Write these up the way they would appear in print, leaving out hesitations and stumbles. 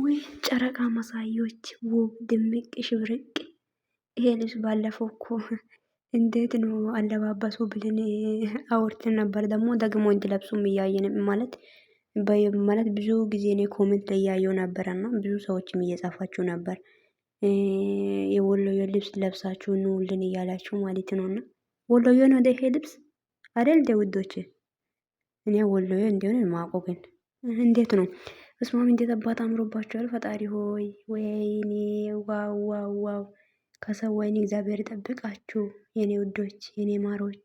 ውይ ጨረቃ መሳዮች ውብ ድምቅ ሽብርቅ። ይሄ ልብስ ባለፈው እኮ እንዴት ነው አለባበሱ ብለን አውርተን ነበር። ደግሞ እንዲለብሱም እያየን ማለት ብዙ ጊዜ እኔ ኮሜንት ላይ እያየው ነበረና ብዙ ሰዎችም እየጻፋችሁ ነበር። የወሎዮ ልብስ ለብሳችሁ ኑልን እያላችሁ ማለት ነውና ወሎዮ ነው ይሄ ልብስ አይደል እንደ ውዶች? እኔ ወሎዮ እንደሆነ ማውቀው ግን እንዴት ነው? እስማም እንዴት አባት አምሮባችኋል። ፈጣሪ ሆይ ወይኔ ዋው ዋው ዋው። ከሰው ወይኔ እግዚአብሔር ይጠብቃችሁ የኔ ውዶች፣ የኔ ማሮች፣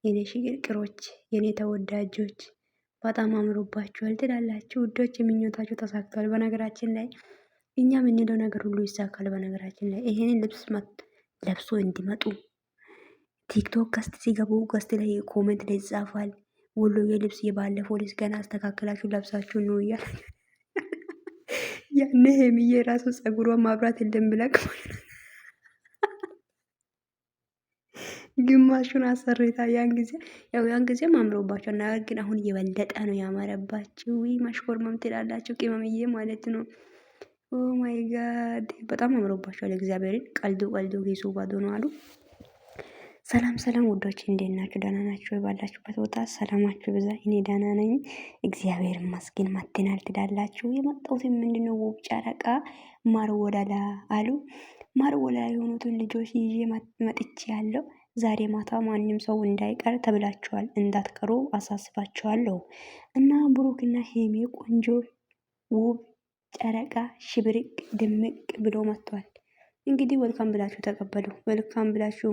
የኔ ሽቅርቅሮች፣ የኔ ተወዳጆች በጣም አምሮባችኋል ትላላችሁ ውዶች። የምኞታችሁ ተሳክቷል። በነገራችን ላይ እኛ የምንለው ነገር ሁሉ ይሳካል። በነገራችን ላይ ይሄንን ልብስ ለብሶ እንዲመጡ ቲክቶክ ገስት ሲገቡ ገስት ላይ ኮሜንት ላይ ይጻፋል። ወሎዬ ልብስ የባለፈው ልብስ ገና አስተካክላችሁ ለብሳችሁ ነው እያለ ያኔ ሄምዬ ራሱ ጸጉሯ ማብራት እንደምለቅ ግማሹን አሰርታ ያን ጊዜም አምሮባቸው እና ግን አሁን እየበለጠ ነው ያማረባችሁ። መሽኮርመም ትላላችሁ ቅመምዬ ማለት ነው። ኦ ማይ ጋድ በጣም አምሮባችኋል። እግዚአብሔርን ቀልዱ ጌሱ ባዶ ነው አሉ። ሰላም ሰላም ውዶች እንዴት ናችሁ? ደህና ናችሁ? ባላችሁበት ቦታ ሰላማችሁ ብዛ። እኔ ደህና ነኝ እግዚአብሔር ይመስገን። መጥተናል ትላላችሁ። የመጣሁት ምንድነው ውብ ጨረቃ ማር ወለላ አሉ። ማር ወለላ የሆኑትን ልጆች ይዤ መጥቼ ያለው ዛሬ ማታ ማንም ሰው እንዳይቀር ተብላችኋል። እንዳትቀሩ አሳስባችኋለሁ። እና ብሩክና ሄሜ ቆንጆ ውብ ጨረቃ ሽብርቅ ድምቅ ብሎ መጥቷል። እንግዲህ ወልካም ብላችሁ ተቀበሉ። ወልካም ብላችሁ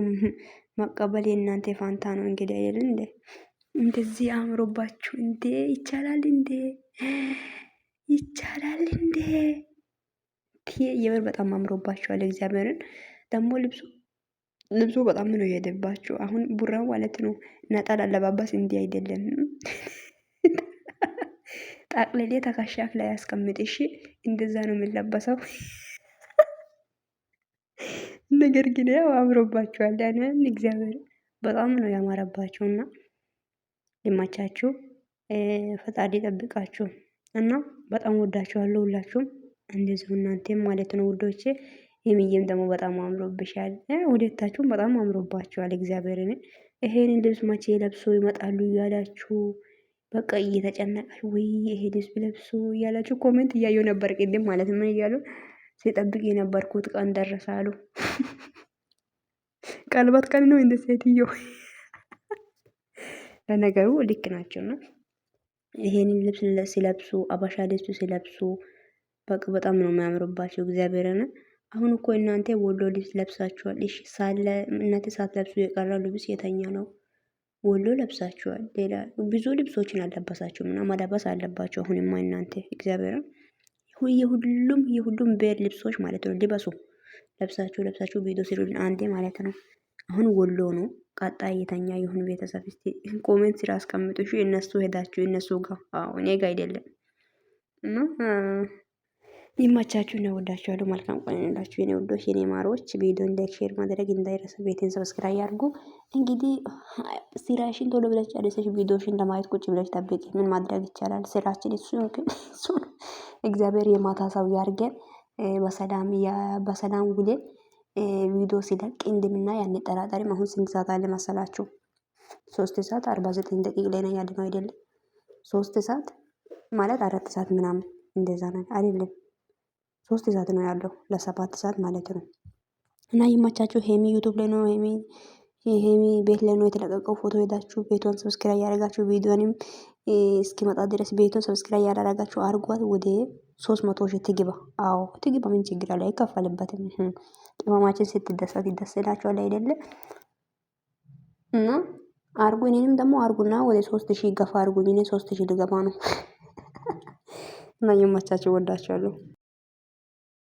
መቀበል የእናንተ ፋንታ ነው። እንግዲህ አይደል እንዴ? እንደዚህ አምሮባችሁ እንዴ! ይቻላል እንዴ? ይቻላል እንዴ? የምር በጣም አምሮባችኋል። እግዚአብሔርን ደግሞ ልብሱ በጣም ነው የሄደባችሁ። አሁን ቡራው ማለት ነው ነጠላ አለባበስ እንዲህ አይደለም። ጣቅልሌ ተከሻክ ላይ ያስቀምጥ። እሺ እንደዛ ነው የሚለበሰው። ነገር ግን ያው አምሮባችኋል። ያን እግዚአብሔር በጣም ነው ያማረባችሁና ይማቻችሁ፣ ፈጣሪ ይጠብቃችሁ እና በጣም ወዳችኋለሁ ሁላችሁም እንደዚሁ እናንተም ማለት ነው ውዶቼ። የሚየም ደግሞ በጣም አምሮብሻል። ሁለታችሁም በጣም አምሮባችኋል። እግዚአብሔርን ይሄንን ልብስ መቼ ለብሶ ይመጣሉ እያላችሁ በቃ እየተጨነቃችሁ ወይ ይሄ ልብስ ለብሶ እያላችሁ ኮሜንት እያየሁ ነበር ቅድም ማለት ምን እያሉ ሲጠብቅ የነበርኩት ቀን ደረሰ አሉ። ቀለበት ቀን ነው እንደ ሴትዮ። ለነገሩ ልክ ናቸውና ይሄንን ልብስ ሲለብሱ አባሻ ልብስ ሲለብሱ በቃ በጣም ነው የሚያምርባቸው። እግዚአብሔርን አሁን እኮ እናንተ ወሎ ልብስ ለብሳችኋል። እሺ ሳለ እናንተ ሳትለብሱ የቀረው ልብስ የተኛ ነው? ወሎ ለብሳችኋል። ሌላ ብዙ ልብሶችን አለበሳችሁም እና ማለበስ አለባችሁ። አሁንማ እናንተ እግዚአብሔርን የሁሉም ብሔር ልብሶች ማለት ነው ልበሱ። ለብሳችሁ ቪዲዮ ስሩልን አንዴ ማለት ነው። አሁን ወሎ ነው። ቀጣይ የተኛ የሆኑ ቤተሰብ እስቲ ኮሜንት ስራ አስቀምጡ። እሺ እነሱ ሄዳችሁ እነሱ ጋር እኔ ጋር አይደለም እና ይማቻችሁ ነው። ወዳችኋለሁ። መልካም ቀን ይሁንላችሁ የኔ ውዶች፣ የኔ ማሮች። ቪዲዮን ላይክ ሼር ማድረግ እንዳይረሳ። ቤቴን ሰብስክራይብ ያድርጉ። እንግዲህ ስራሽን ቶሎ ብለሽ ጨርሰሽ ቪዲዮሽን ለማየት ቁጭ ብለሽ ጠብቂ። ምን ማድረግ ይቻላል? ስራችን እሱ እግዚአብሔር የማታ ሰው ያርገን። በሰላም ውለን ቪዲዮ ሲለቅ እንደምናይ አንጠራጠርም። አሁን ስንት ሰዓት አለ መሰላችሁ? 3:49 ደቂቃ ላይ ነው ያለነው አይደለም? 3 ሰዓት ማለት 4 ሰዓት ምናምን እንደዛ ነው አይደለም? 3 ሰዓት ነው ያለው ለ7 ሰዓት ማለት ነው። እና ይመቻችሁ። ሄሚ ዩቲዩብ ላይ ነው ሄሚ ቤት ላይ ነው የተለቀቀው ፎቶ። ሄዳችሁ ቤቷን ሰብስክራይብ ያደረጋችሁ ቪዲዮንም እስኪመጣ ድረስ ቤቷን ሰብስክራይብ ያደረጋችሁ አርጓት። ወደ 300 ሺህ ትግባ። አዎ ትግባ። ምን ችግር አለ? አይከፈልበትም። ቅመማችን ስትደሰት ይደሰላችኋል አይደለ? እና አርጉ። እኔንም ደግሞ አርጉና ወደ 3000 ገፋ አርጉኝ። እኔ 3000 ልገባ ነው። እና ይመቻችሁ። ወዳችኋለሁ።